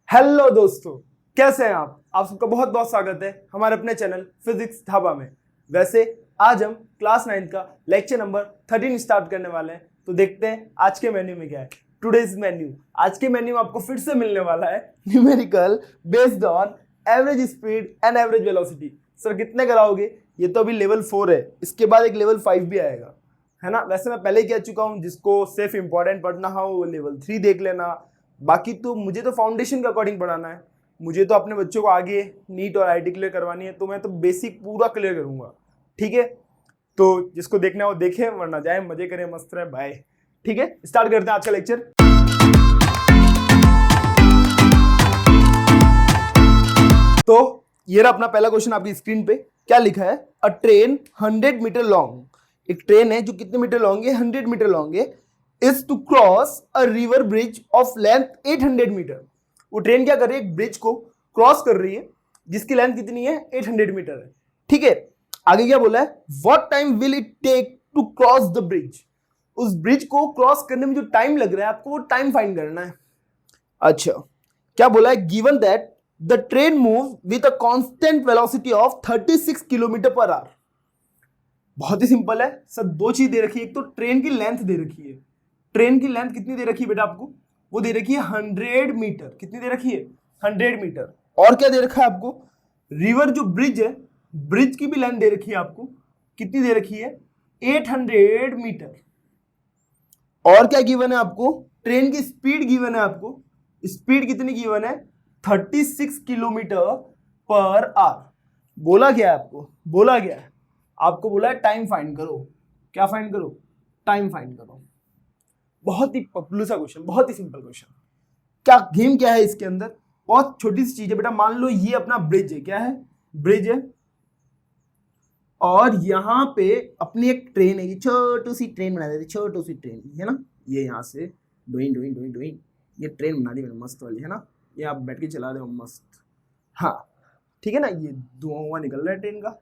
Hello दोस्तों, कैसे हैं आप सबका बहुत बहुत स्वागत है हमारे अपने चैनल फिजिक्स ढाबा में। वैसे आज हम क्लास 9 का लेक्चर नंबर 13 स्टार्ट करने वाले हैं। तो देखते हैं आज के मेन्यू में क्या है। टुडेज मेन्यू, आज के मेन्यू में आपको फिर से मिलने वाला है numerical based on average speed and average velocity. Sir कितने कराओगे? ये तो अभी लेवल 4 है, इसके बाद एक लेवल 5 भी आएगा, है ना। वैसे मैं पहले ही कह चुका हूँ, जिसको सिर्फ इंपॉर्टेंट पढ़ना हो वो लेवल 3 देख लेना। बाकी तो मुझे तो फाउंडेशन के अकॉर्डिंग पढ़ाना है। मुझे तो अपने बच्चों को आगे नीट और आईटी क्लियर करवानी है, तो मैं तो बेसिक पूरा क्लियर करूंगा। ठीक है, तो जिसको देखना है वो देखे, वरना जाए मजे करें, मस्त रहे। बाय। ठीक है, स्टार्ट करते हैं आज का लेक्चर। तो ये रहा अपना पहला क्वेश्चन आपकी स्क्रीन पे। क्या लिखा है? अ ट्रेन 100 मीटर लॉन्ग, एक ट्रेन है जो कितने मीटर लॉन्ग है? 100 मीटर लॉन्ग है, is to cross a river bridge of length 800 metre. वो ट्रेन क्या कर रही है? एक ब्रिज को क्रॉस कर रही है जिसकी लेंथ कितनी है? 800 मीटर है। ठीक है, आगे क्या बोला है? What time will it take to cross the bridge. उस ब्रिज को क्रॉस करने में जो टाइम लग रहा है, आपको वो टाइम फाइंड करना है। अच्छा, क्या बोला है? Given that the train move with a constant velocity of 36 kilometre per our. बहुत ही सिंपल है सर, दो चीज दे रखी है। एक तो ट्रेन की लेंथ दे रखी है। ट्रेन की लेंथ कितनी दे रखी है बेटा आपको? वो दे रखी है 100 मीटर। कितनी दे रखी है? 100 मीटर। और क्या दे रखा है आपको? रिवर जो ब्रिज है, ब्रिज की भी लेंथ दे रखी है आपको। कितनी दे रखी है? 800 मीटर। और क्या गिवन है आपको? ट्रेन की स्पीड गिवन है आपको। स्पीड कितनी गिवन है? 36 किलोमीटर पर आवर। बोला क्या है आपको? बोला क्या है आपको? बोला है टाइम फाइंड करो। क्या फाइंड करो? टाइम फाइंड करो। बहुत ही पॉपुलर सा क्वेश्चन, बहुत ही सिंपल क्वेश्चन। क्या गेम क्या है इसके अंदर? बहुत छोटी सी चीज है बेटा। मान लो ये अपना ब्रिज है। क्या है? ब्रिज है, और यहाँ पे अपनी एक ट्रेन है। छोटी सी ट्रेन बना देती, छोटी सी ट्रेन है ना। ये यहाँ से डोइंग डोइंग डोइंग डोइंग ये ट्रेन बना दी मैंने, मस्त वाली, है ना। ये आप बैठ के चला रहे हो मस्त। हाँ ठीक है ना। ये धुआं निकल रहा है ट्रेन का।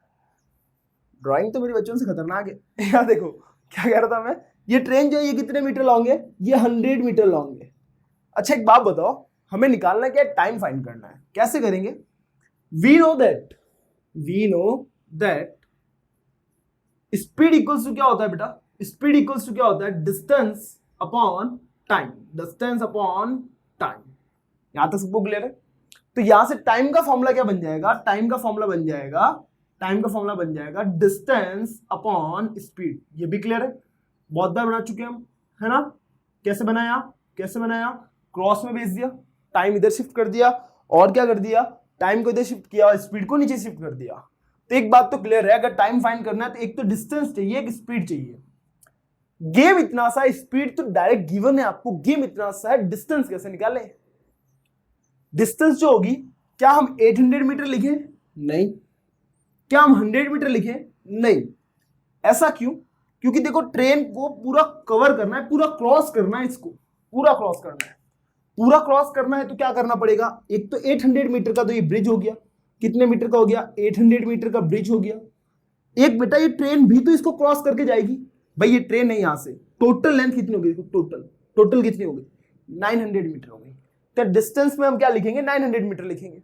ड्राइंग तो मेरे बच्चों से खतरनाक है। यहाँ देखो क्या कह रहा था मैं। ये ट्रेन जो है ये कितने मीटर लॉन्ग है? ये 100 मीटर लॉन्ग है। अच्छा एक बात बताओ, हमें निकालना क्या है? टाइम फाइंड करना है। कैसे करेंगे? We know that speed equals to क्या होता है बेटा? स्पीड इक्वल्स टू क्या होता है? Distance upon time. Distance upon time. यहां तक सबको क्लियर है? तो यहां से टाइम का फॉर्मूला क्या बन जाएगा? टाइम का फॉर्मूला बन जाएगा डिस्टेंस अपॉन स्पीड। ये भी क्लियर है, बहुत बार बना चुके हम, है ना। कैसे बनाया? क्रॉस में भेज दिया, टाइम इधर शिफ्ट कर दिया, और क्या कर दिया? टाइम को इधर शिफ्ट किया और स्पीड को नीचे शिफ्ट कर दिया। तो एक बात तो क्लियर है, अगर टाइम फाइंड करना है तो एक तो डिस्टेंस चाहिए, एक स्पीड चाहिए। गेम इतना सा, स्पीड तो डायरेक्ट गिवन है आपको। गेम इतना सा है, डिस्टेंस कैसे निकाले? डिस्टेंस जो होगी, क्या हम 800 मीटर लिखे? नहीं। क्या हम 100 मीटर लिखे? नहीं। ऐसा क्यों? क्योंकि देखो ट्रेन को पूरा कवर करना है, पूरा क्रॉस करना है, इसको पूरा क्रॉस करना है। पूरा क्रॉस करना है तो क्या करना पड़ेगा? एक तो 800 मीटर का तो ये ब्रिज हो गया। कितने मीटर का हो गया? 800 मीटर का ब्रिज हो गया। एक बेटा ये ट्रेन भी तो इसको क्रॉस करके जाएगी। भाई ये ट्रेन है, यहां से टोटल लेंथ कितनी होगी? टोटल कितनी होगी? 900 मीटर हो गई। तो डिस्टेंस में हम क्या लिखेंगे? 900 मीटर लिखेंगे।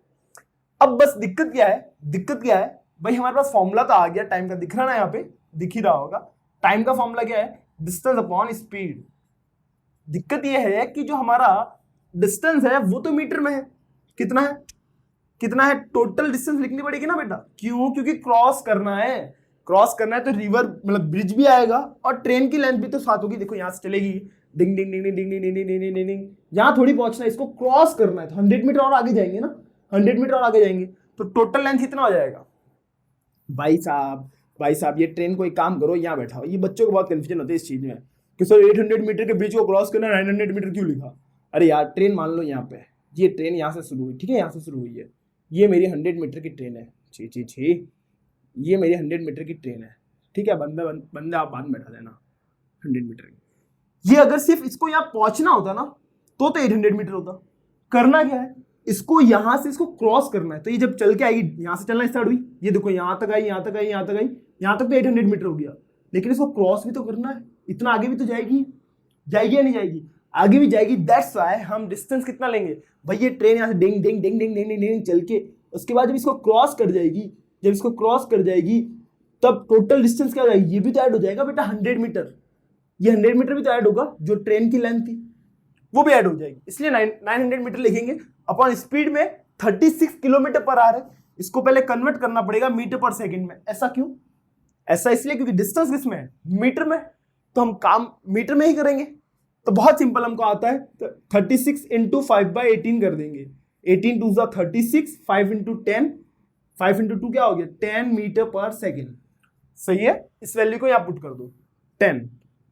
अब बस दिक्कत क्या है भाई, हमारे पास फॉर्मूला तो आ गया टाइम का, दिख रहा ना, यहाँ पे दिख ही रहा होगा। टाइम का फॉर्मूला क्या है? Distance upon speed. दिक्कत यह है कि जो हमारा डिस्टेंस है वो तो मीटर में है। कितना है? टोटल डिस्टेंस लिखनी पड़ेगी ना बेटा। क्यों? क्योंकि क्रॉस करना है तो रिवर मतलब ब्रिज भी आएगा और ट्रेन की लेंथ भी तो साथ होगी। देखो यहां से चलेगी, डिंग डिंग डिंग डिंग डिंग डिंग डिंग डिंग डिंग डिंग, यहां थोड़ी पहुंचना है, इसको क्रॉस करना है तो 100 मीटर और आगे जाएंगे ना। 100 मीटर और आगे जाएंगे तो टोटल लेंथ कितना हो जाएगा? भाई साहब ये ट्रेन को एक काम करो, यहाँ बैठाओ। ये बच्चों को बहुत कंफ्यूजन होता है इस चीज में कि सर 800 मीटर के ब्रिज को क्रॉस करना, 900 मीटर क्यों लिखा? अरे यार ट्रेन मान लो यहाँ पे, ये ट्रेन यहाँ से शुरू हुई, ठीक है, यहाँ से शुरू हुई है। ये मेरी 100 मीटर की ट्रेन है। छी, ये मेरी 100 मीटर की ट्रेन है। ठीक है, बंदे आप बाद में बैठा देना 100 मीटर की। ये अगर सिर्फ इसको यहाँ पहुंचना होता ना तो 800 मीटर होता। करना क्या है? इसको यहां से इसको क्रॉस करना है। तो ये जब चल के आएगी, यहां से चलना स्टार्ट हुई, ये देखो यहां तक आई, यहां तक तो 800 मीटर हो गया। लेकिन इसको क्रॉस भी तो करना है, इतना आगे भी तो जाएगी या नहीं जाएगी? आगे भी जाएगी। दैट्स व्हाई हम डिस्टेंस कितना लेंगे भाई, ये ट्रेन यहाँ से डिंग डिंग डिंग डिंग डिंग डिंग चल के उसके बाद जब इसको क्रॉस कर जाएगी, जब इसको क्रॉस कर जाएगी तब टोटल डिस्टेंस क्या हो जाएगी, ये भी तो ऐड हो जाएगा बेटा 100 मीटर, ये 100 मीटर भी तो ऐड होगा, जो ट्रेन की लेंथ थी वो भी ऐड हो जाएगी, इसलिए 900 मीटर लिखेंगे। अपॉन स्पीड में 36 किलोमीटर पर आवर है, इसको पहले कन्वर्ट करना पड़ेगा मीटर पर सेकंड में। ऐसा क्यों? ऐसा इसलिए क्योंकि डिस्टेंस किस में है, मीटर में, तो हम काम मीटर में ही करेंगे। तो बहुत सिंपल हमको आता है, तो 36 इंटू 5/18 कर देंगे, 18 2 36, 5 इंटू 10, 5 इंटू 2 क्या हो गया 10 मीटर पर सेकेंड। सही है, इस वैल्यू को यहाँ पुट कर दो 10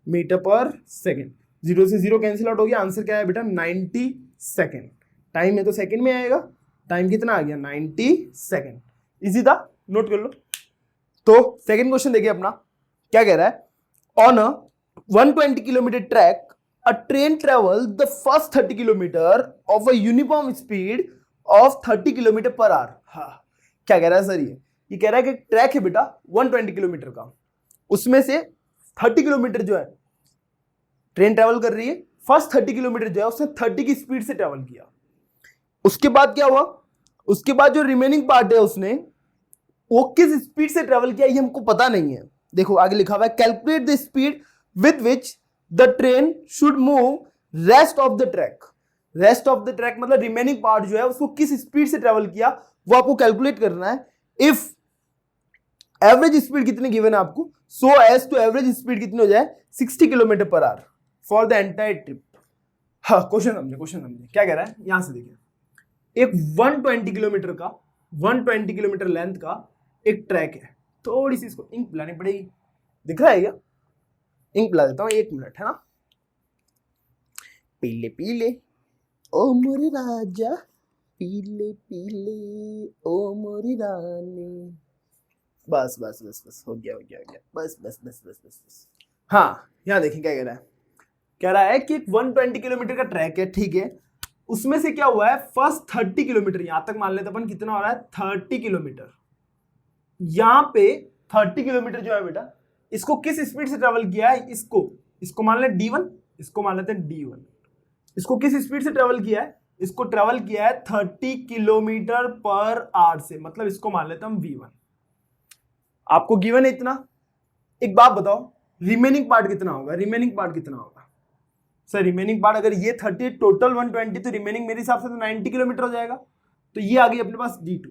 मीटर पर सेकेंड, 0 से 0 कैंसिल आउट हो गया, आंसर क्या है बेटा 90 सेकेंड। टाइम है तो सेकेंड में आएगा, टाइम कितना आ गया 90 सेकेंड। इजी था, नोट कर लो। तो सेकेंड क्वेश्चन देखिए अपना, क्या कह रहा है, on a 120 kilometre track a train travels the first 30 kilometer of a uniform speed of 30 kilometre per hour. हाँ, क्या कह रहा है सर, ये कह रहा है कि ट्रैक है बेटा 120 किलोमीटर का, उसमें से 30 किलोमीटर जो है ट्रेन ट्रेवल कर रही है, फर्स्ट 30 किलोमीटर जो है उसने 30 की स्पीड से ट्रेवल किया। उसके बाद क्या हुआ, उसके बाद जो रिमेनिंग पार्ट है उसने वो किस स्पीड से ट्रेवल किया ये हमको पता नहीं है। देखो आगे लिखा हुआ है, calculate the speed with which the train should move rest of the track. Rest of the track मतलब रिमेनिंग पार्ट जो है उसको किस स्पीड से ट्रेवल किया वो आपको कैलकुलेट करना है। इफ एवरेज स्पीड कितनी गिवन है आपको, so as to average speed कितनी हो जाए 60 kilometre per hour for the entire trip. हाँ, क्वेश्चन समझे क्या कह रहा है, यहां से देखिए, एक 120 किलोमीटर का 120 किलोमीटर लेंथ का एक ट्रैक है, थोड़ी सी इसको इंक पिलानी पड़ेगी, दिख रहा है क्या, इंक पिला देता हूं, 1 मिनट है ना। पीले पीले ओ मोरे राजा, पीले पीले ओ मोरी रानी, बस बस बस बस हो गया बस बस बस बस बस बस। हाँ, यहाँ देखिए क्या कह रहा है कि एक 120 किलोमीटर का ट्रैक है, ठीक है, उसमें से क्या हुआ है फर्स्ट 30 किलोमीटर, यहां तक मान लेते अपन कितना हो रहा है 30 किलोमीटर, यहां पे 30 किलोमीटर जो है बेटा इसको किस स्पीड से ट्रेवल किया है, इसको मान ले D1, इसको मान लेते हैं D1, इसको किस स्पीड से ट्रेवल किया है, इसको ट्रेवल किया है 30 किलोमीटर पर आवर से, मतलब इसको मान लेते हैं हम V1। आपको गिवन है इतना, एक बात बताओ रिमेनिंग पार्ट कितना होगा, सर रिमेनिंग पार्ट अगर ये 30 टोटल 120 तो रिमेनिंग मेरे हिसाब से तो 90 किलोमीटर हो जाएगा, तो ये आ गई अपने पास D2।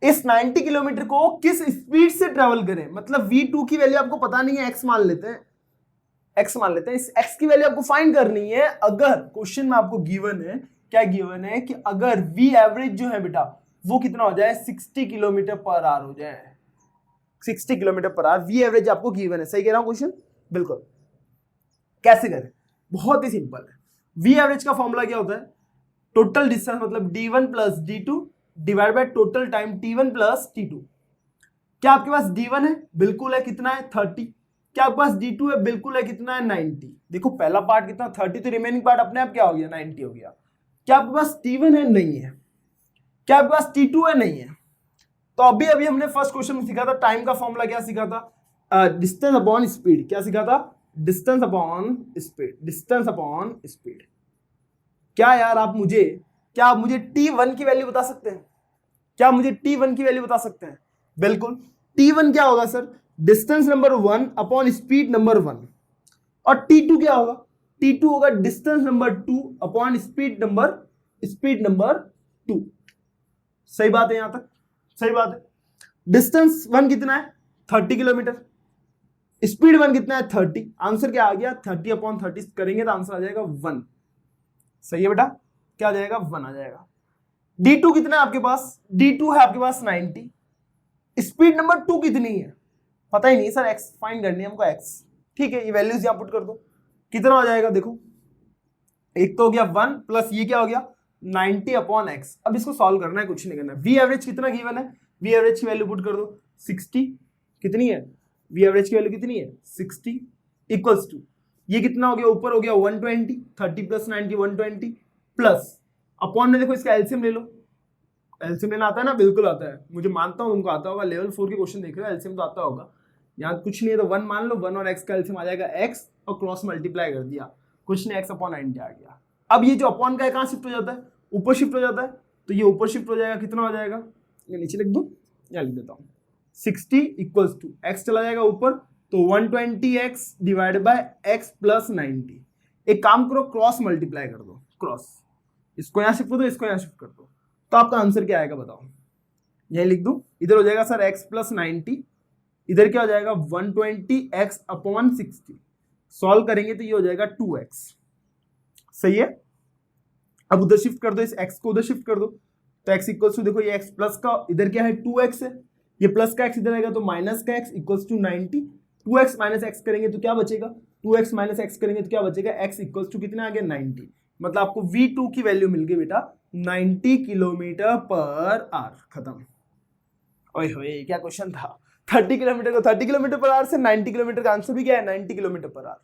इस 90 किलोमीटर को किस स्पीड से ट्रेवल करें, मतलब V2 की वैल्यू आपको पता नहीं है, x मान लेते हैं, इस x की वैल्यू आपको फाइंड करनी है। अगर क्वेश्चन में आपको गिवन है, क्या गिवन है कि अगर V एवरेज जो है बेटा वो कितना हो जाए 60 किलोमीटर पर आवर हो जाए, 60 kilometre per our V average आपको गिवन है। सही कह रहा हूं क्वेश्चन, बिल्कुल। कैसे करें, बहुत ही सिंपल है। V एवरेज का फॉर्मूला क्या होता है, टोटल डिस्टेंस मतलब D1 plus D2 divide by total time T1 plus T2। क्या आपके पास D1 है, बिल्कुल है, कितना है 30। क्या आपके पास D2 है, बिल्कुल है, कितना है 90। देखो पहला पार्ट कितना 30, तो रिमेनिंग पार्ट अपने आप क्या हो गया 90 हो गया। क्या आपके पास T1 है, नहीं है। क्या आपके पास T2 है, नहीं है। तो अभी हमने फर्स्ट क्वेश्चन में सीखा था टाइम का फॉर्मूला, क्या सीखा था, डिस्टेंस अपॉन स्पीड। क्या सीखा था, डिस्टेंस अपॉन स्पीड। क्या यार आप मुझे T1 की वैल्यू बता सकते हैं, बिल्कुल। T1 क्या होगा sir, distance number 1 upon speed number 1, और T2 क्या होगा, T2 होगा distance number 2 upon speed number 2। सही बात है, यहां तक सही बात है। डिस्टेंस 1 कितना है 30 किलोमीटर, स्पीड 1 कितना है 30, आंसर क्या आ गया 30 अपॉन 30 करेंगे तो आंसर आ जाएगा 1। सही है बेटा, क्या आ जाएगा 1 आ जाएगा। D2 कितना है आपके पास, D2 है आपके पास 90, स्पीड नंबर 2 कितनी है पता ही नहीं सर, x फाइंड करनी है हमको, x। ठीक है, ये वैल्यूज यहां पुट कर दो, कितना हो जाएगा देखो, एक तो हो गया 1 प्लस ये क्या हो गया 90 अपॉन x। अब इसको सॉल्व करना है, कुछ नहीं करना है। V एवरेज कितना गिवन है, V एवरेज की वैल्यू पुट कर दो 60, कितनी है V एवरेज की वैल्यू कितनी है 60 इक्वल्स टू ये कितना हो गया, ऊपर हो गया 120, 30 प्लस 90 120 प्लस अपॉन में देखो इसका एलसीएम ले लो। एलसीएम लेना आता है ना, बिल्कुल आता है, मुझे मानता हूं तुमको आता होगा, लेवल 4 के क्वेश्चन देख रहे हो, एलसीएम तो आता होगा। यहाँ कुछ नहीं है तो 1 मान लो, 1 और x का एलसीएम आ जाएगा x, और क्रॉस मल्टीप्लाई कर दिया कुछ नहीं, x अपॉन 90 आ गया। अब ये जो अपॉन का है कहाँ शिफ्ट हो जाता है, ऊपर शिफ्ट हो जाता है, तो ये ऊपर शिफ्ट हो जाएगा, कितना हो जाएगा, ये नीचे लिख दूं, यहाँ लिख देता हूँ 60 इक्वल्स टू x चला जाएगा ऊपर, तो 120x divide by x plus 90। एक काम करो, क्रॉस मल्टीप्लाई कर दो, क्रॉस, इसको यहाँ शिफ्ट कर दो, इसको यहाँ शिफ्ट कर दो, तो आपका आंसर क्या आएगा बताओ। यही लिख दूं, इधर हो जाएगा सर x प्लस 90, इधर क्या हो जाएगा 120x अपॉन 60, सॉल्व करेंगे तो ये हो जाएगा 2x, सही है। अब उधर शिफ्ट कर दो, इस x को उधर शिफ्ट कर दो, तो x इक्वल्स टू, देखो ये x प्लस का इधर क्या है 2x है, ये प्लस का x इधर आएगा तो माइनस का x equals to 90, 2x minus x करेंगे तो क्या बचेगा, 2x माइनस x करेंगे तो क्या बचेगा, x इक्वल्स टू कितना आ गया 90, मतलब आपको v2 की वैल्यू मिल गई बेटा 90 किलोमीटर पर आवर। खत्म। ओए होए क्या क्वेश्चन था, 30 किलोमीटर को 30 किलोमीटर पर आवर से 90 किलोमीटर का आंसर भी क्या है 90 किलोमीटर पर आवर।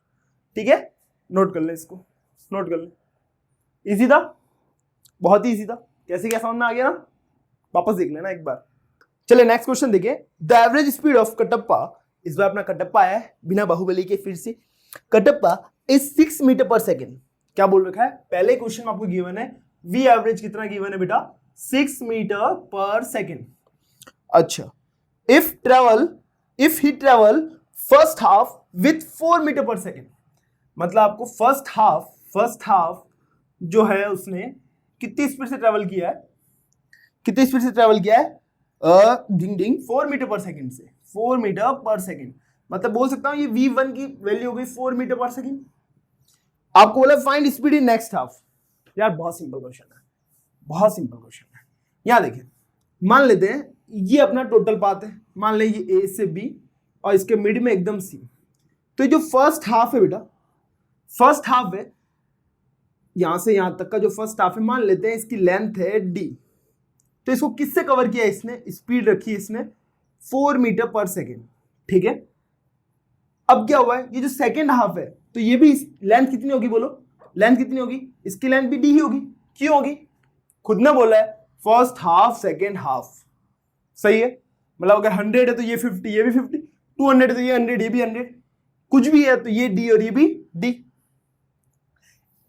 ठीक है, नोट कर ले इसको, नोट कर ले, इजी था, बहुत ही इजी था। कैसे क्या समझ में आ गया ना, वापस देख लेना एक बार। चलिए नेक्स्ट क्वेश्चन देखिए, the average speed of Kattappa, इस बार अपना कटप्पा है बिना बाहुबली के, फिर से Kattappa is 6 metre per second. क्या बोल रखा है, पहले क्वेश्चन में आपको गिवन है वी एवरेज कितना गिवन है बेटा 6 मीटर पर सेकेंड। अच्छा, if he travel first half with 4 metre per second, मतलब आपको फर्स्ट हाफ जो है उसने कितनी स्पीड से ट्रेवल किया है, कितनी स्पीड से ट्रेवल किया है, डिंग डिंग 4 मीटर पर सेकेंड से, 4 मीटर पर सेकेंड, मतलब बोल सकता हूं ये v1 की वैल्यू हो गई 4 मीटर पर सेकेंड। आपको बोला find speed in next half. यार बहुत सिंपल क्वेश्चन है, बहुत सिंपल क्वेश्चन है। यहां देखिए, मान लेते हैं ये अपना टोटल पाथ है, मान लें ये a से b और इसके मिड में एकदम c, तो जो फर्स्ट हाफ है बेटा, फर्स्ट हाफ है यहां से यहां तक का जो फर्स्ट हाफ है, मान लेते हैं इसकी लेंथ है d, तो इसको किससे कवर किया इसने, स्पीड रखी इसने 4 मीटर पर सेकेंड। ठीक है, अब क्या हुआ है, ये जो सेकेंड हाफ है तो ये भी लेंथ कितनी होगी, बोलो लेंथ कितनी होगी, इसकी लेंथ भी डी ही होगी। क्यों होगी, खुद ने बोला है फर्स्ट हाफ सेकेंड हाफ, सही है। मतलब अगर 100 है तो ये 50, ये भी 50, 200 है तो ये 100, ये भी 100, कुछ भी है तो ये डी और ये भी डी।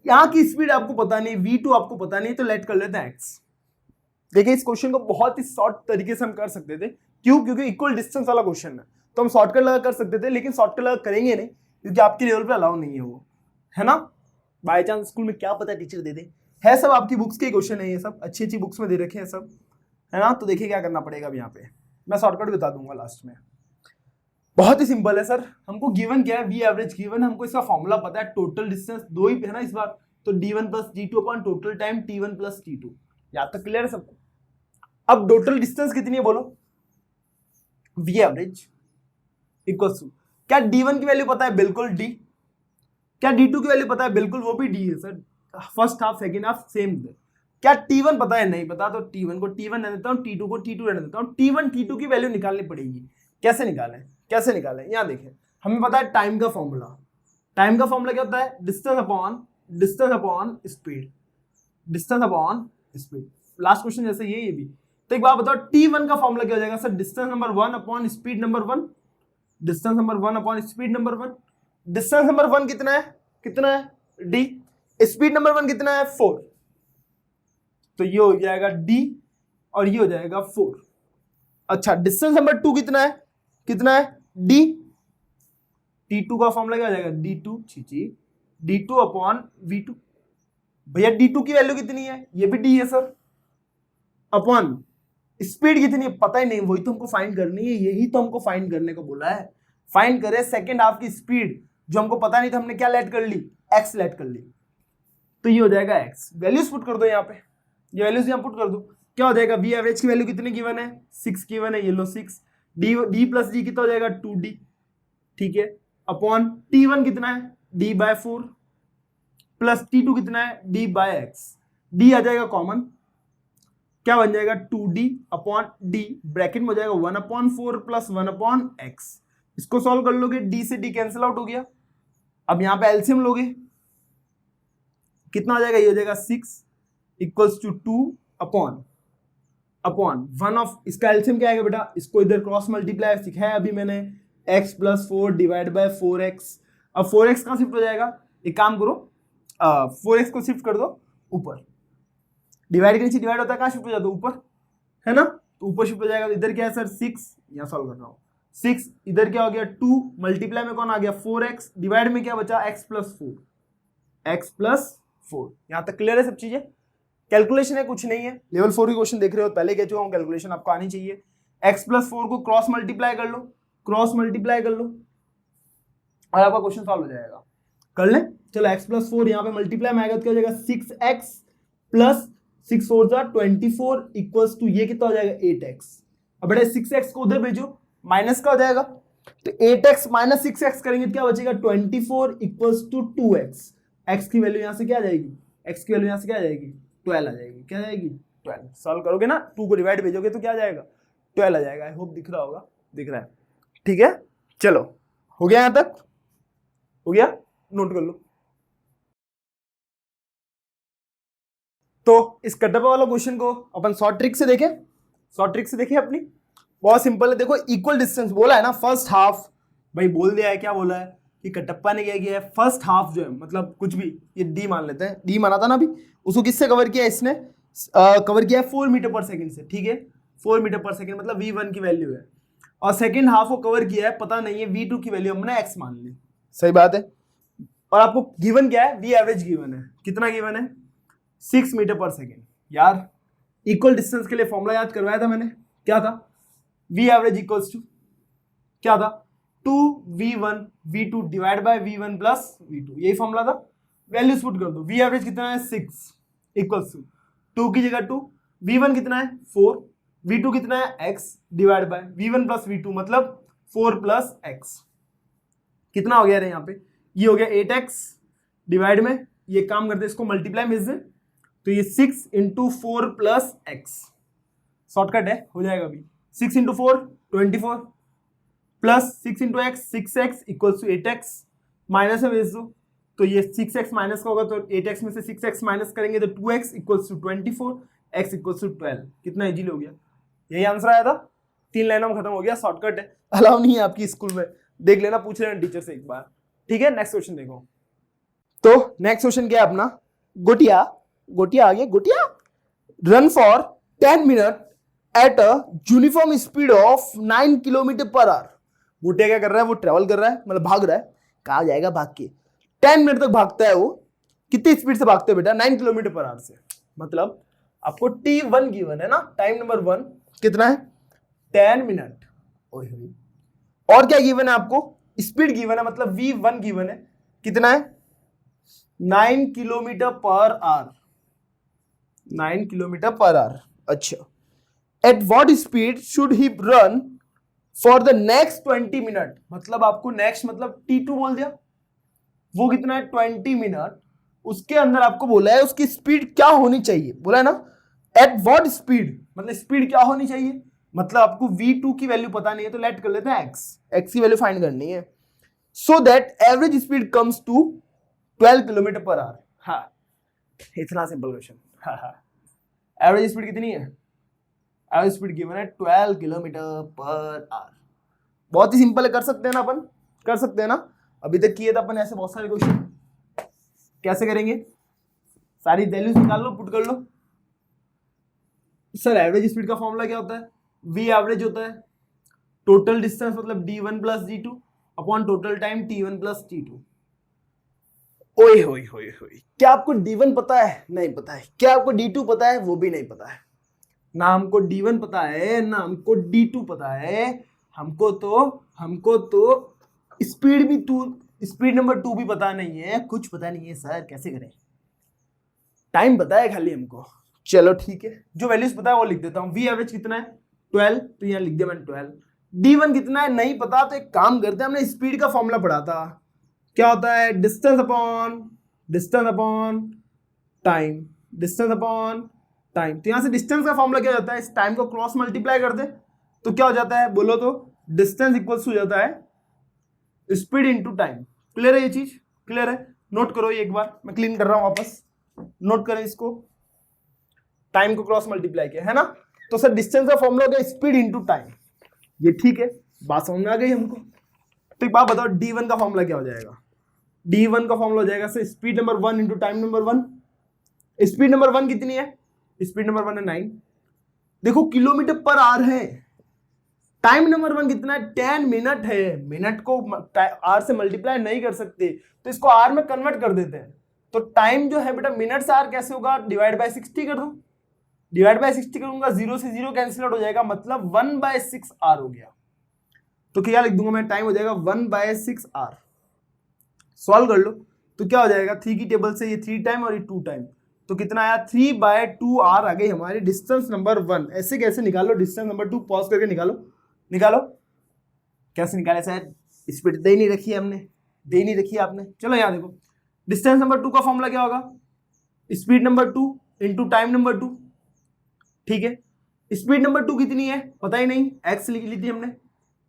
यहां की स्पीड आपको पता नहीं, v2 आपको पता नहीं, तो लेट कर लेते हैं x। देखिए इस क्वेश्चन को बहुत ही शॉर्ट तरीके से हम कर सकते थे, क्यों, क्योंकि इक्वल डिस्टेंस वाला क्वेश्चन है, तो हम शॉर्टकट लगा कर सकते थे, लेकिन शॉर्टकट लगा करेंगे नहीं क्योंकि आपके लेवल पे अलाउ नहीं है वो, है ना। बाय चांस स्कूल में क्या पता टीचर दे दे, है सब आपकी बुक्स के क्वेश्चन है, ये सब अच्छी अच्छी बुक्स में दे रखे हैं सब, है ना। तो देखिए क्या करना पड़ेगा अब यहाँ पे, मैं शॉर्टकट बता दूंगा लास्ट में। बहुत ही सिंपल है सर, हमको गिवन क्या है, वी एवरेज गिवन, हमको इसका फॉर्मूला पता है, टोटल डिस्टेंस दो ही है ना इस बार, तो d1 plus d2 upon total time t1 plus t2। यहाँ तक क्लियर है सबको। अब टोटल डिस्टेंस कितनी है बोलो, वी एवरेज इक्वल्स टू, क्या d1 की वैल्यू पता है, बिल्कुल d, क्या d2 की वैल्यू पता है, बिल्कुल वो भी d है sir, first half second half same है। क्या t1 पता है, नहीं पता, तो t1 को t1 रहने देता हूँ, t2 को t2 रहने देता हूँ। t1 t2 की वैल्यू निकालनी पड़ेगी, कैसे निकालें, कैसे निकालें, यहाँ देखें, हमें पता है टाइम का फॉर्मूला, टाइम का फॉर्मूला क्या होता है, distance upon speed, distance upon speed. Last question जैसे ये भी, तो एक बात बताओ t1 का फॉर्मूला क्या हो जाएगा sir, distance number 1 upon speed number 1, distance number 1 upon speed number 1। Distance number 1 कितना है, कितना है d, स्पीड नंबर 1 कितना है 4, तो ये हो जाएगा d और ये हो जाएगा 4। अच्छा, डिस्टेंस नंबर 2 कितना है, कितना है d, t2 का फॉर्मूला क्या हो जाएगा, d2 अपॉन v2। भैया d2 की वैल्यू कितनी है, ये भी d है सर, अपॉन स्पीड कितनी है पता ही नहीं, वही तो हमको फाइंड करनी है, यही तो हमको फाइंड करने को बोला है। फाइंड करे सेकेंड हाफ की स्पीड, जो हमको पता नहीं था, हमने क्या लेट कर ली, x लेट कर ली, तो ये हो जाएगा x। वैल्यूज पुट कर दो यहाँ पे, ये वैल्यूज यहाँ पुट कर दो, क्या हो जाएगा, वी एवरेज की वैल्यू कितनी गिवन है, 6 गिवन है, ये लो 6, d प्लस d कितना हो जाएगा 2d, ठीक है, अपॉन t1 कितना है d बाय 4 प्लस t2 कितना है d बाय x, d आ जाएगा कॉमन, क्या बन जाएगा 2d अपॉन d, ब्रैकेट में हो जाएगा 1 अपॉन 4 प्लस 1 अपॉन x। इसको सॉल्व कर लोगे, d से d कैंसिल आउट हो गया। अब यहां पे एलसीएम लोगे, कितना हो जाएगा, ये हो जाएगा 6 इक्वल्स टू 2 अपॉन 1 ऑफ, इसका एलसीएम क्या आएगा बेटा, इसको इधर क्रॉस मल्टीप्लाई सिखाया अभी मैंने, x plus 4 divide by 4x। अब 4x कहां शिफ्ट हो जाएगा, एक काम करो 4x को शिफ्ट कर दो ऊपर, डिवाइड के नीचे डिवाइड होता है, कहाँ शिफ्ट हो जाता है ऊपर, है ना, तो ऊपर शिफ्ट हो जाएगा। तो इधर क्या है सर 6, यहाँ सॉल्व कर रहा हूँ 6, इधर क्या हो गया 2, मल्टीप्लाई में कौन आ गया 4x, डिवाइड में क्या बचा x प्लस 4, यहाँ तक क्लियर है सब चीजें। कैलकुलेशन है, कुछ नहीं है, लेवल 4 की क्वेश्चन देख रहे हो, पहले कह चुका हूँ कैलकुलेशन आपको आनी चाहिए। x प्लस 4 को क्रॉस मल्टीप्लाई कर लो, और आपका क्वेश्चन सॉल्व हो जाएगा। कर ले, चलो x प्लस 4 यहाँ पे मल्टीप्लाई में आएगा तो क्या हो जाएगा 6x प्लस 6 4 जा 24 इक्वल्स टू ये कितना हो जाएगा 8x। अब बेटा 6x को उधर भेजो, माइनस का हो जाएगा, तो 8x माइनस 6x करेंगे तो क्या बचेगा 24 इक्वल्स टू 2x। x की वैल्यू यहाँ से क्या आ जाएगी, x की वैल्यू यहाँ से क्या आ जाएगी 12 आ जाएगी, क्या आ जाएगी 12। सॉल्व करोगे ना, 2 को डिवाइड भेजोगे तो क्या आ जाएगा 12 आ जाएगा। आई होप दिख रहा होगा, दिख रहा है, ठीक है। चलो हो गया, यहां तक हो गया, नोट कर लो। तो इस कटअप वाला क्वेश्चन को अपन शॉर्ट ट्रिक से देखें अपनी, बहुत सिंपल है। देखो इक्वल डिस्टेंस बोला है ना, फर्स्ट हाफ, भाई बोल दिया है, क्या बोला है कि कटप्पा ने क्या किया है, फर्स्ट हाफ जो है मतलब कुछ भी, ये डी मान लेते हैं, डी माना था ना अभी, उसको किससे कवर किया है इसने, कवर किया है 4 मीटर पर सेकंड से, ठीक है 4 मीटर पर सेकंड मतलब v1 की वैल्यू है, और सेकंड हाफ को कवर किया है, पता नहीं है v2 की वैल्यू हमने x मान ली, सही बात है। और आपको गिवन क्या है, v एवरेज गिवन है, कितना गिवन है 6 मीटर पर सेकंड। यार इक्वल डिस्टेंस के लिए फॉर्मूला याद करवाया था मैंने, क्या था, v एवरेज इक्वल्स टू क्या था 2v1 v2 divide by v1 plus v2, यही फॉर्मूला था। वैल्यूज पुट कर दो, v एवरेज कितना है 6 इक्वल्स टू 2 की जगह 2, v1 कितना है 4, v2 कितना है x divide by v1 plus v2 मतलब 4 प्लस x, कितना हो गया रे यहाँ पे, ये हो गया 8x डिवाइड में, ये काम करते इसको मल्टीप्लाई में से, तो ये 6 इंटू 4 प्लस x, शॉर्टकट है, हो जाएगा अभी 6 into 4 24 plus 6 into x 6x equals to 8x, minus में भेज दो, तो ये 6x माइनस का होगा तो 8x में से 6x माइनस करेंगे तो 2x equals to 24, x equals to 12, कितना इजीली हो गया, यही आंसर आया था, 3 लाइनों में खत्म हो गया, शॉर्टकट है, अलाउ नहीं है आपकी स्कूल में, देख लेना, पूछ लेना टीचर से एक बार, ठीक है। नेक्स्ट क्वेश्चन देखो, तो नेक्स्ट क्वेश्चन क्या है अपना, गोटिया आ गया, Gotiya run for 10 minute at a uniform speed of 9 kilometre per hour. Gotiya क्या कर रहा है, वो ट्रेवल कर रहा है, मतलब भाग रहा है, कहा जाएगा भाग के 10 मिनट तक भागता है वो, कितनी स्पीड से भागते हैं बेटा 9 किलोमीटर पर आवर से, मतलब आपको t1 गिवन है ना, टाइम नंबर 1 कितना है 10 मिनट, और क्या गिवन है आपको, स्पीड गिवन है, मतलब v1 गिवन है, कितना है 9 kilometre per hour, 9 kilometre per hour. अच्छा, at what speed should he run for the next 20 minute, मतलब आपको नेक्स्ट मतलब t2 बोल दिया, वो कितना है 20 मिनट, उसके अंदर आपको बोला है उसकी स्पीड क्या होनी चाहिए, बोला है ना एट व्हाट स्पीड, मतलब स्पीड क्या होनी चाहिए, मतलब आपको v2 की वैल्यू पता नहीं है तो लेट कर लेते हैं x की वैल्यू फाइंड करनी है, so that average speed comes to 12 kilometre per hour. हाँ, इतना सिंपल क्वेश्चन। हाँ, एवरेज स्पीड कितनी है, एवरेज स्पीड गिवन है 12 किलोमीटर पर आवर, बहुत ही सिंपल है, कर सकते हैं ना अपन, कर सकते हैं ना, अभी तक किए थे अपन ऐसे बहुत सारे क्वेश्चन, कैसे करेंगे, सारी वैल्यूज निकाल लो, पुट कर लो। सर एवरेज स्पीड का फॉर्मूला क्या होता है, v एवरेज होता है टोटल डिस्टेंस मतलब d1 plus d2 upon total time t1 plus t2। ओए होए होए होए, क्या आपको d1 पता है, नहीं पता है, क्या आपको d2 पता है, वो भी नहीं पता है, ना हमको d1 पता है ना हमको d2 पता है, हमको तो स्पीड भी स्पीड नंबर 2 भी पता नहीं है, कुछ पता नहीं है सर, कैसे करें, टाइम पता है खाली हमको। चलो ठीक है, जो वैल्यूज पता है वो लिख देता हूँ, v एवरेज कितना है 12, तो यहाँ लिख दिया मैंने 12, d1 कितना है नहीं पता, तो एक काम करते हैं, हमने स्पीड का फॉर्मूला पढ़ा था, क्या होता है डिस्टेंस अपॉन टाइम, तो यहाँ से डिस्टेंस का फॉर्मूला क्या होता है, इस टाइम को क्रॉस मल्टीप्लाई कर दे तो क्या हो जाता है, बोलो तो डिस्टेंस इक्वल्स हो जाता है स्पीड इनटू टाइम। क्लियर है ये चीज, क्लियर है, नोट करो ये एक बार, मैं क्लीन कर रहा हूं वापस, नोट करें इसको, टाइम को क्रॉस मल्टीप्लाई किया है ना, तो सर डिस्टेंस का फॉर्मूला हो गया स्पीड इनटू टाइम, ये ठीक है, बात समझ में आ गई हमको। तो एक बात बताओ d1 का फॉर्मूला क्या हो जाएगा, D1 का फॉर्मूला हो जाएगा sir speed number 1 into time number 1। Speed number 1 कितनी है? स्पीड नंबर 1 है 9। देखो किलोमीटर पर आवर है। टाइम नंबर 1 कितना है? 10 मिनट है। मिनट को आर से मल्टीप्लाई नहीं कर सकते तो इसको आर में कन्वर्ट कर देते हैं। तो टाइम जो है बेटा मिनट से आर कैसे होगा? डिवाइड बाय 60 कर दो। डिवाइड बाय 60 करूंगा, 0 से 0 कैंसिल आउट हो जाएगा, मतलब 1/6 आर हो गया। तो क्या लिख दूंगा मैं? टाइम हो जाएगा 1/6 आर। सॉल्व कर लो तो क्या हो जाएगा? 3 की टेबल से ये 3 टाइम और ये 2 टाइम, तो कितना आया? 3/2 आर आ गई हमारी डिस्टेंस नंबर 1। ऐसे कैसे निकालो डिस्टेंस नंबर 2? पॉज करके निकालो। निकालो कैसे निकाले सर? स्पीड दे नहीं रखी है हमने, दे नहीं रखी है आपने। चलो यहाँ देखो डिस्टेंस नंबर 2 का फॉर्मूला क्या होगा? Speed number 2 into time number 2। ठीक है, स्पीड नंबर 2 कितनी है पता ही नहीं, एक्स लिख ली थी हमने।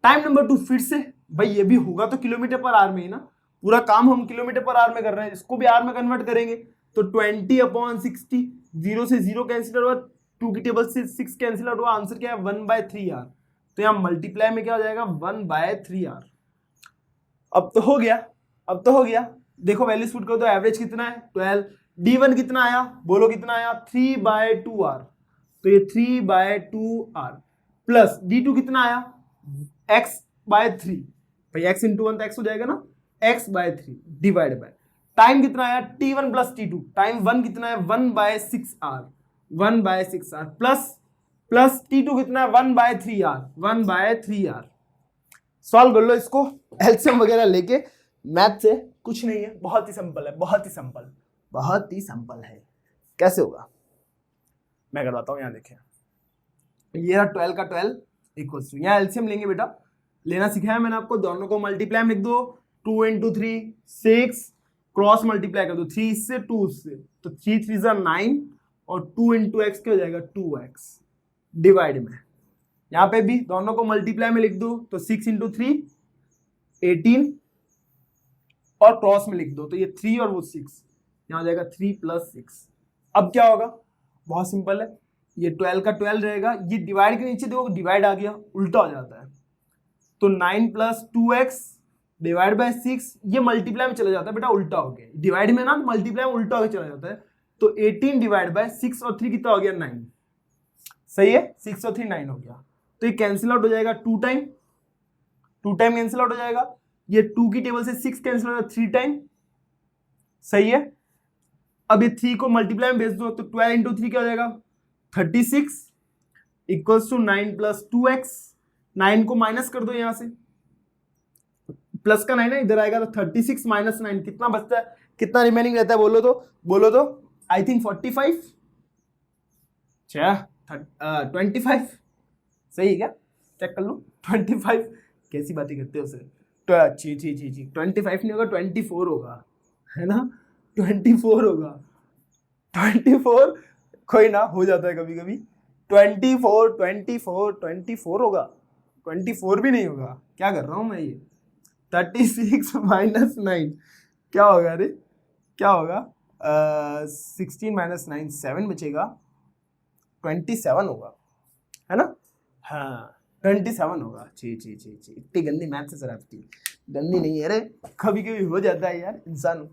टाइम नंबर 2 फिर से भाई ये भी होगा तो किलोमीटर पर आवर में ही ना, पूरा काम हम किलोमीटर पर आवर में कर रहे हैं, इसको भी आवर में कन्वर्ट करेंगे तो 20/60। 0 से 0 कैंसिल हुआ, 2 की टेबल से 6 कैंसिल आउट हुआ, आंसर क्या है? 1/3 आर। तो यहाँ मल्टीप्लाई में क्या हो जाएगा? 1/3 आर। अब तो हो गया, अब तो हो गया। देखो वैल्यूज पुट करो तो एवरेज कितना है? 12। D1 कितना आया? बोलो कितना आया? 3/2 आर। तो ये 3/2 आर प्लस D2 कितना आया? x/3। भाई x इंटू 1 तो x हो जाएगा ना, x/3 डिवाइड बाय टाइम कितना आया? T1 plus T2। टाइम 1 कितना है? 1/6 आर। 1/6 आर प्लस T2 कितना है? 1/3 आर। 1/3 आर। सॉल्व कर लो इसको एलसीएम वगैरह लेके। मैथ से कुछ नहीं है, बहुत ही सिंपल है, बहुत ही सिंपल, बहुत ही सिंपल है। कैसे होगा मैं करवाता हूँ। यहाँ देखें, ये रहा 12 का 12 इक्वल्स टू, यहाँ एलसीएम लेंगे बेटा, लेना सिखाया मैंने आपको। दोनों को मल्टीप्लाई में लिख दो, 2 इंटू 3 6, क्रॉस मल्टीप्लाई कर दो 3 इससे 2 इससे, तो 3 3 9 और 2 इंटू एक्स क्या हो जाएगा? 2x डिवाइड में यहाँ पे भी दोनों को मल्टीप्लाई में लिख दो तो 6 इंटू 3 18 और क्रॉस में लिख दो तो ये 3 और वो 6, यहाँ हो जाएगा 3 + 6। अब क्या होगा? बहुत सिंपल है, ये 12 का 12 रहेगा, ये डिवाइड के नीचे देखो डिवाइड आ गया, उल्टा हो जाता है, तो 9 + 2x डिवाइड बाय 6, ये मल्टीप्लाई में चला जाता है बेटा, उल्टा हो गया। डिवाइड में ना मल्टीप्लाई में उल्टा होकर चला जाता है, तो 18 डिवाइड बाय 6 और 3 कितना हो गया? 9। सही है, 6 और 3 9 हो गया, तो ये कैंसिल आउट हो जाएगा 2 टाइम, 2 टाइम कैंसिल आउट हो जाएगा। ये 2 की टेबल से 6 कैंसिल हो जाएगा 3 टाइम। सही है, अब ये 3 को मल्टीप्लाई में भेज दो तो 12 इंटू 3 क्या हो जाएगा? 36 इक्वल्स टू 9 + 2x। 9 को माइनस कर दो, यहां से प्लस का 9 है, इधर आएगा तो 36 - 9 कितना बचता है? कितना रिमेनिंग रहता है? बोलो तो, बोलो तो। I think 45, 25। सही है क्या? चेक कर लो। 25 कैसी बातें करते हो सर? जी 25 नहीं होगा, 24 होगा, है ना? 24 होगा, 24 कोई ना, हो जाता है कभी कभी। 24 होगा, 24 भी नहीं होगा। क्या कर रहा हूं मैं ये? 36 - 9 क्या होगा? अरे क्या होगा? 16 - 9 7 बचेगा, 27 होगा, है ना? हाँ 27 होगा। जी इतनी गंदी मैथ से शरारती, गंदी नहीं है, अरे कभी कभी हो जाता है यार इंसान।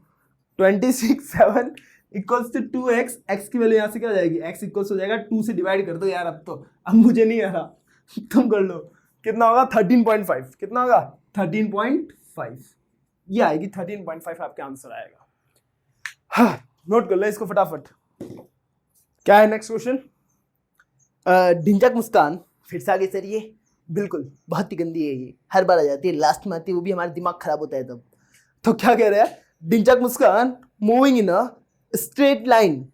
26 7 इक्वल्स टू 2x, x की वैल्यू यहाँ से क्या हो जाएगी? x इक्वल्स हो जाएगा 2 से डिवाइड कर दो यार, अब मुझे नहीं आ रहा, तुम कर लो। कितना होगा? 13.5। कितना होगा? 13.5। ये आएगी 13.5, आपका आंसर आएगा। हाँ नोट कर लो इसको फटाफट। क्या है नेक्स्ट क्वेश्चन? ढिंचक मुस्कान फिर से आगे सर, ये बिल्कुल बहुत ही गंदी है, ये हर बार आ जाती है, लास्ट में आती है, वो भी हमारा दिमाग खराब होता है तब। तो क्या कह रहे हैं? Dhinchak Muskan moving in a straight line,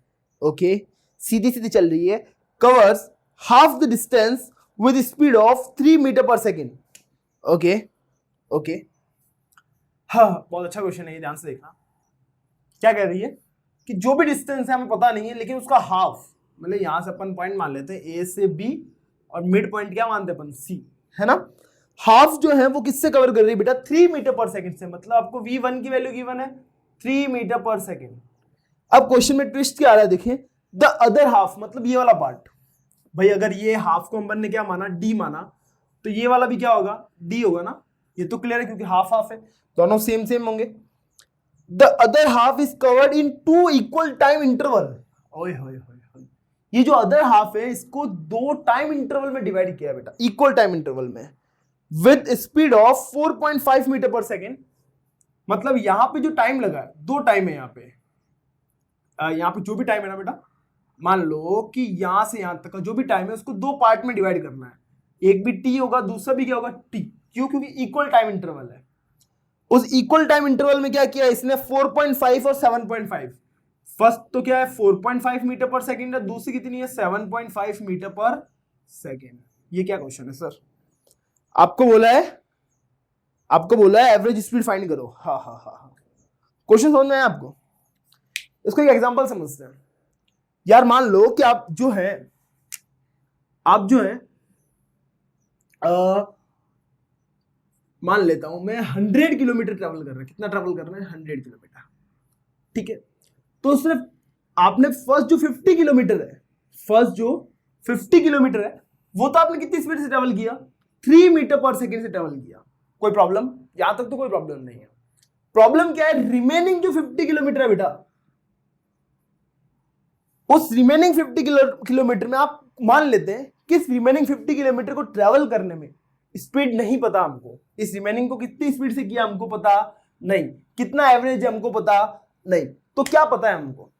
okay, सीधी सीधी चल रही है, covers half the distance with speed of 3 metre per second. Okay okay, हाँ बहुत अच्छा क्वेश्चन है ये, ध्यान से देखना। क्या कह रही है कि जो भी डिस्टेंस है हमें पता नहीं है, लेकिन उसका हाफ, मतलब यहां से अपन पॉइंट मान लेते हैं ए से बी और मिड पॉइंट क्या मानते हैं अपन? सी, है ना? हाफ जो है वो किससे कवर कर रही है बेटा? 3 मीटर पर सेकंड से, मतलब आपको v1 की वैल्यू गिवन है 3 मीटर पर सेकंड। अब क्वेश्चन में ट्विस्ट क्या आ रहा है देखें, द अदर हाफ, मतलब ये वाला पार्ट। भाई अगर ये हाफ को अपन ने क्या माना? डी माना, तो ये वाला भी क्या होगा? डी होगा ना? ये तो क्लियर है क्योंकि हाफ हाफ है, दोनों सेम सेम होंगे। The other half is covered in 2 equal time interval. ओए होए होए, ये जो अदर हाफ है इसको 2 टाइम इंटरवल में डिवाइड किया है बेटा, इक्वल टाइम इंटरवल में, with speed of 4.5 metre per second. मतलब यहां पे जो टाइम लगा है, 2 टाइम है यहाँ पे जो भी टाइम है ना बेटा, मान लो कि यहां से यहां तक का जो भी टाइम है उसको 2 पार्ट में डिवाइड करना है, एक भी टी होगा, दूसरा भी क्या होगा, टी। क्यों? क्योंकि इक्वल टाइम इंटरवल है। उस इक्वल टाइम इंटरवल में क्या किया इसने, 4.5 और 7.5। फर्स्ट तो क्या है 4.5 मीटर पर सेकेंड है, दूसरी कितनी है 7.5 मीटर पर सेकेंड। ये क्या क्वेश्चन है सर? आपको बोला है एवरेज स्पीड फाइंड करो। हाँ हाँ हाँ हाँ, क्वेश्चन समझ में आया आपको? इसको एक एग्जांपल समझते हैं। यार मान लो कि आप जो है मान लेता हूं मैं 100 किलोमीटर ट्रेवल कर रहे हैं। कितना ट्रेवल कर रहे हैं? 100 किलोमीटर। ठीक है, तो सिर्फ आपने फर्स्ट जो 50 किलोमीटर है वो तो आपने कितनी स्पीड से ट्रेवल किया? 3 मीटर पर सेकेंड से ट्रेवल किया। कोई प्रॉब्लम? यहां तक तो कोई प्रॉब्लम नहीं है। प्रॉब्लम क्या है? रिमेनिंग जो 50 किलोमीटर है बेटा, उस रिमेनिंग 50 किलोमीटर में आप मान लेते हैं कि इस रिमेनिंग 50 किलोमीटर को ट्रेवल करने में स्पीड नहीं पता हमको। इस रिमेनिंग को कितनी स्पीड से किया हमको पता नहीं, कितना एवरेज है हमको पता नहीं। तो क्या पता है हमको?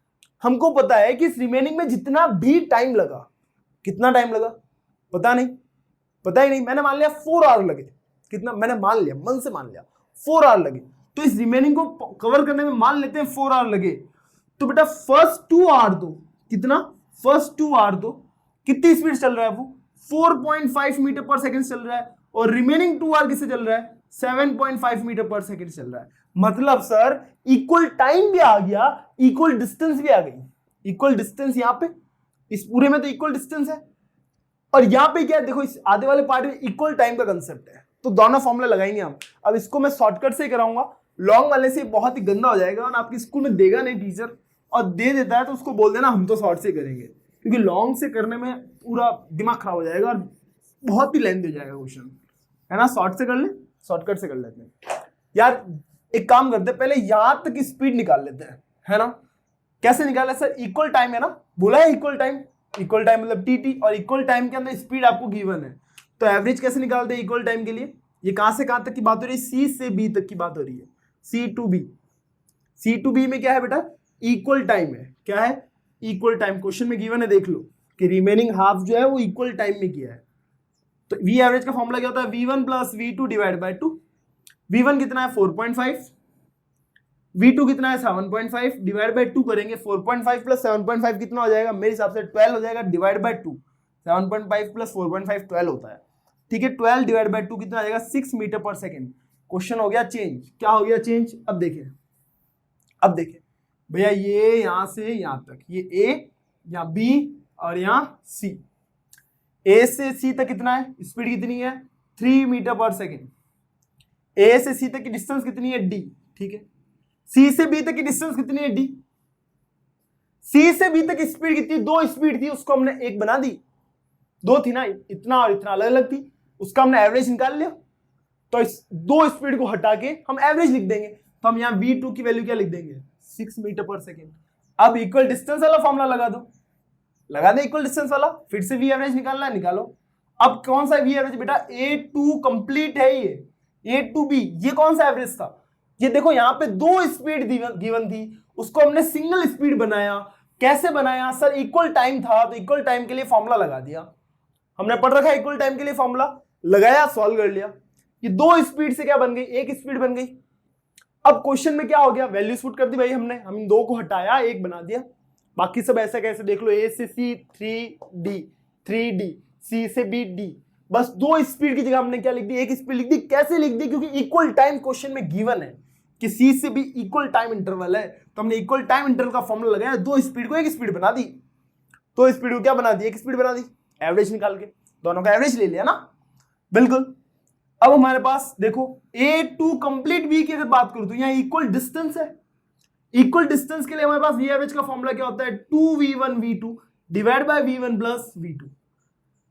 हमको पता है कि इस रिमेनिंग में जितना भी टाइम लगा, कितना टाइम लगा पता नहीं, पता ही नहीं। मैंने मान लिया 4 आवर लगे। कितना? मैंने मान लिया, मन से मान लिया 4 आवर लगे। तो इस रिमेनिंग को कवर करने में मान लेते हैं 4 आवर लगे। तो बेटा फर्स्ट 2 आवर दो, कितना? फर्स्ट 2 आवर दो कितनी स्पीड चल रहा है? वो 4.5 मीटर पर सेकेंड चल रहा है। और रिमेनिंग 2 आवर किससे चल रहा है? 7.5 मीटर पर सेकेंड चल रहा है। मतलब सर इक्वल टाइम भी आ गया, इक्वल डिस्टेंस भी आ गई। इक्वल डिस्टेंस यहां पे इस पूरे में तो इक्वल डिस्टेंस है, और यहां पे क्या है देखो, इस आधे वाले पार्ट में इक्वल टाइम का कंसेप्ट है। तो दोनों फॉर्मूला लगाएंगे हम। अब इसको मैं शॉर्टकट से कराऊंगा, लॉन्ग वाले से बहुत ही गंदा हो जाएगा और आपकी स्कूल में देगा नहीं टीचर, और दे देता है तो उसको बोल देना हम तो शॉर्ट से करेंगे, क्योंकि लॉन्ग से करने में पूरा दिमाग खराब हो जाएगा और बहुत ही लेंथ हो जाएगा क्वेश्चन, है ना। शॉर्ट से कर ले, शॉर्टकट से कर लेते हैं। यार एक काम करते हैं, पहले यहां तक स्पीड निकाल लेते हैं, है ना। कैसे निकाले सर? इक्वल टाइम है ना, बोला है इक्वल टाइम। इक्वल टाइम मतलब टी, और इक्वल टाइम के अंदर स्पीड आपको गिवन है। तो एवरेज कैसे निकालते हैं इक्वल टाइम के लिए? ये कहां से कहां तक की बात हो रही है? सी से बी तक की बात हो रही है। सी टू बी में क्या है बेटा? इक्वल टाइम है। क्या है? Equal time. क्वेश्चन में गिवन है, देख लो कि रिमेनिंग हाफ जो है वो इक्वल टाइम में किया है। तो वी एवरेज का फॉर्मूला क्या होता है? V1 plus V2 divide bye 2। V1 कितना है? 4.5। V2 कितना है? 7.5 डिवाइड बाय 2 करेंगे। 4.5 प्लस 7.5 कितना हो जाएगा? मेरे हिसाब से 12 हो जाएगा, डिवाइड बाय 2। 7.5 प्लस 4.5 12 होता है। ठीक है, 12 डिवाइड बाय 2 कितना आ जाएगा? 6 मीटर पर सेकेंड। क्वेश्चन हो गया चेंज। क्या हो गया चेंज? अब देखें भैया, ये यहां से यहां तक, ये A, यहाँ B और यहाँ C। A से C तक कितना है? स्पीड कितनी है? 3 मीटर पर सेकेंड। A से C तक की डिस्टेंस कितनी है? D। ठीक है, C से B तक की डिस्टेंस कितनी है? D। C से B तक स्पीड कितनी? 2 स्पीड थी, उसको हमने एक बना दी। 2 थी ना, इतना और इतना अलग अलग थी, उसका हमने एवरेज निकाल लिया। तो इस 2 स्पीड को हटा के हम एवरेज लिख देंगे। तो हम यहाँ V2 की वैल्यू क्या लिख देंगे? 6 मीटर पर सेकेंड। अब इक्वल डिस्टेंस वाला फॉर्मूला लगा दे इक्वल डिस्टेंस वाला। फिर से वी एवरेज निकालना है, निकालो। अब कौन सा वी एवरेज बेटा? A2 कंप्लीट है ये, A2B। ये कौन सा एवरेज था? ये देखो यहाँ पे 2 स्पीड गिवन थी, उसको हमने सिंगल स्पीड बनाया। कैसे बनाया सर? इक्वल टाइम था तो इक्वल टाइम के लिए फॉर्मूला लगा दिया। हमने पढ़ रखा है इक्वल टाइम के लिए फॉर्मूला, लगाया, सॉल्व कर लिया। ये 2 स्पीड से क्या बन गई? 1 स्पीड बन गई। अब क्वेश्चन में क्या हो गया? वैल्यूज पुट कर दी भाई हमने, हम इन 2 को हटाया, 1 बना दिया। बाकी सब ऐसा कैसे देख लो, A से C 3D, C से B D। बस 2 स्पीड की जगह हमने क्या लिख दी? 1 स्पीड लिख दी। कैसे लिख दी? क्योंकि इक्वल टाइम क्वेश्चन में गिवन है कि C से B इक्वल टाइम इंटरवल है, तो हमने इक्वल टाइम इंटरवल का फॉर्मूला लगाया, 2 स्पीड को 1 स्पीड बना दी। 2 स्पीड को क्या बना दी? 1 स्पीड बना दी। एवरेज निकाल के दोनों का एवरेज ले लिया ना, बिल्कुल। अब हमारे पास देखो A2 कंप्लीट B की अगर बात करूं तो यहाँ इक्वल डिस्टेंस है। इक्वल डिस्टेंस के लिए हमारे पास वी एवरेज का फॉर्मूला क्या होता है? 2V1 V2 divide by V1 plus V2।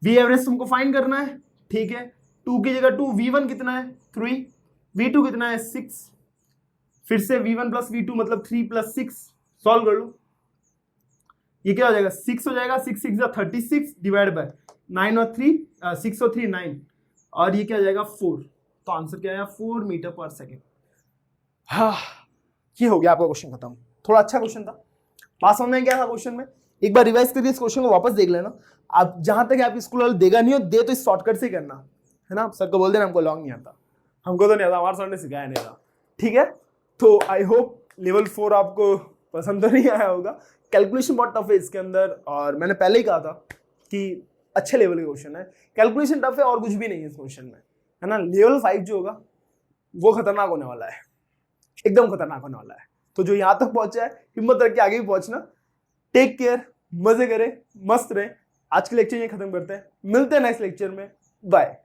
V average तुमको फाइंड करना है, ठीक है। 2 की जगह 2, V1 कितना है? 3, V2 कितना है? 6, फिर से v1 प्लस v2 मतलब 3 प्लस 6, सॉल्व कर लो। ये क्या हो जाएगा, 6 हो जाएगा, 6 6 36 डिवाइड बाय 9 और 3 6 और 3 9, और ये क्या हो जाएगा 4। तो आंसर क्या आया 4 मीटर पर सेकेंड। हाँ, ये हो गया आपका क्वेश्चन खत्म। थोड़ा अच्छा क्वेश्चन था, बात समझ में क्या था क्वेश्चन में। एक बार रिवाइज करके इस क्वेश्चन को वापस देख लेना। आप जहां तक आपकी स्कूल वाले देगा नहीं हो, दे तो इस शॉर्टकट से करना है ना। सर को बोल देना हमको लॉन्ग नहीं आता, हमको तो नहीं आता, हमारे सर ने सिखाया नहीं था, ठीक है। तो आई होप लेवल 4 आपको पसंद तो नहीं आया होगा। कैलकुलेशन बहुत टफ है इसके अंदर, और मैंने पहले ही कहा था कि अच्छे लेवल के क्वेश्चन है। कैलकुलेशन टफ है और कुछ भी नहीं है इस क्वेश्चन में, है ना। लेवल 5 जो होगा वो खतरनाक होने वाला है, एकदम खतरनाक होने वाला है। तो जो यहाँ तक पहुंचा है, हिम्मत रख के आगे भी पहुंचना। टेक केयर, मजे करें, मस्त रहे। आज के लेक्चर ये खत्म करते हैं, मिलते हैं नेक्स्ट लेक्चर में, बाय।